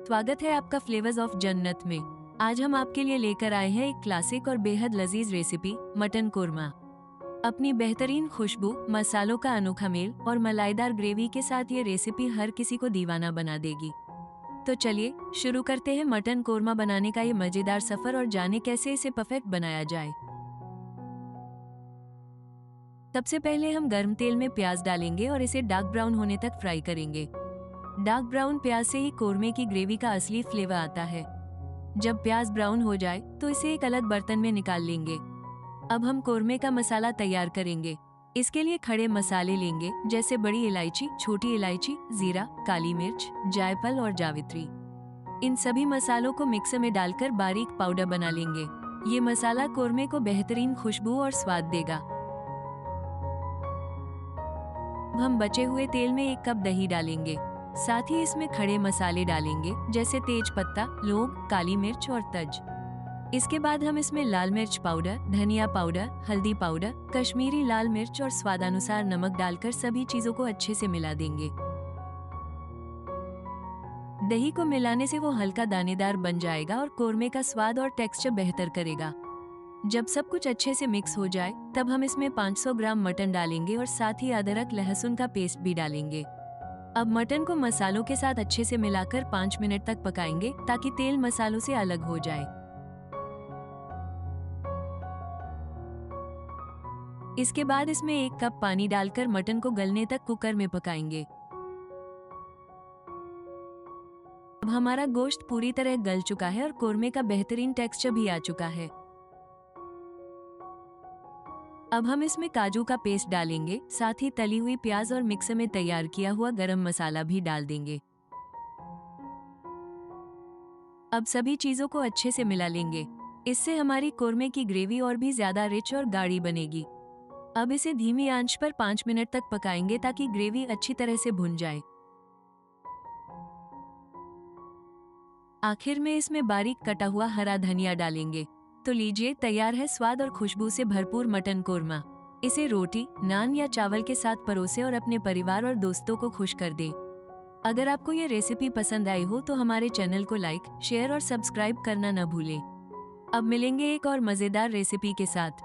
स्वागत है आपका फ्लेवर्स ऑफ जन्नत में। आज हम आपके लिए लेकर आए हैं एक क्लासिक और बेहद लजीज रेसिपी, मटन कोरमा। अपनी बेहतरीन खुशबू, मसालों का अनोखा मेल और मलाईदार ग्रेवी के साथ ये रेसिपी हर किसी को दीवाना बना देगी। तो चलिए शुरू करते हैं मटन कोरमा बनाने का ये मजेदार सफर और जाने कैसे इसे परफेक्ट बनाया जाए। सबसे पहले हम गर्म तेल में प्याज डालेंगे और इसे डार्क ब्राउन होने तक फ्राई करेंगे। डार्क ब्राउन प्याज से ही कोरमे की ग्रेवी का असली फ्लेवर आता है। जब प्याज ब्राउन हो जाए तो इसे एक अलग बर्तन में निकाल लेंगे। अब हम कोरमे का मसाला तैयार करेंगे। इसके लिए खड़े मसाले लेंगे, जैसे बड़ी इलायची, छोटी इलायची, जीरा, काली मिर्च, जायफल और जावित्री। इन सभी मसालों को मिक्सर में डालकर बारीक पाउडर बना लेंगे। ये मसाला कोरमे को बेहतरीन खुशबू और स्वाद देगा। अब हम बचे हुए तेल में 1 कप दही डालेंगे। साथ ही इसमें खड़े मसाले डालेंगे, जैसे तेज पत्ता, लौंग, काली मिर्च और तज। इसके बाद हम इसमें लाल मिर्च पाउडर, धनिया पाउडर, हल्दी पाउडर, कश्मीरी लाल मिर्च और स्वादानुसार नमक डालकर सभी चीजों को अच्छे से मिला देंगे। दही को मिलाने से वो हल्का दानेदार बन जाएगा और कोरमे का स्वाद और टेक्सचर बेहतर करेगा। जब सब कुछ अच्छे से मिक्स हो जाए तब हम इसमें 500 ग्राम मटन डालेंगे और साथ ही अदरक लहसुन का पेस्ट भी डालेंगे। अब मटन को मसालों के साथ अच्छे से मिलाकर 5 मिनट तक पकाएंगे, ताकि तेल मसालों से अलग हो जाए। इसके बाद इसमें 1 कप पानी डालकर मटन को गलने तक कुकर में पकाएंगे। अब हमारा गोश्त पूरी तरह गल चुका है और कोरमे का बेहतरीन टेक्सचर भी आ चुका है। अब हम इसमें काजू का पेस्ट डालेंगे, साथ ही तली हुई प्याज और मिक्सर में तैयार किया हुआ गरम मसाला भी डाल देंगे। अब सभी चीजों को अच्छे से मिला लेंगे। इससे हमारी कोरमे की ग्रेवी और भी ज्यादा रिच और गाढ़ी बनेगी। अब इसे धीमी आंच पर 5 मिनट तक पकाएंगे, ताकि ग्रेवी अच्छी तरह से भुन जाए। आखिर में इसमें बारीक कटा हुआ हरा धनिया डालेंगे। तो लीजिए, तैयार है स्वाद और खुशबू से भरपूर मटन कोरमा। इसे रोटी, नान या चावल के साथ परोसे और अपने परिवार और दोस्तों को खुश कर दे। अगर आपको ये रेसिपी पसंद आई हो तो हमारे चैनल को लाइक, शेयर और सब्सक्राइब करना न भूलें। अब मिलेंगे एक और मजेदार रेसिपी के साथ।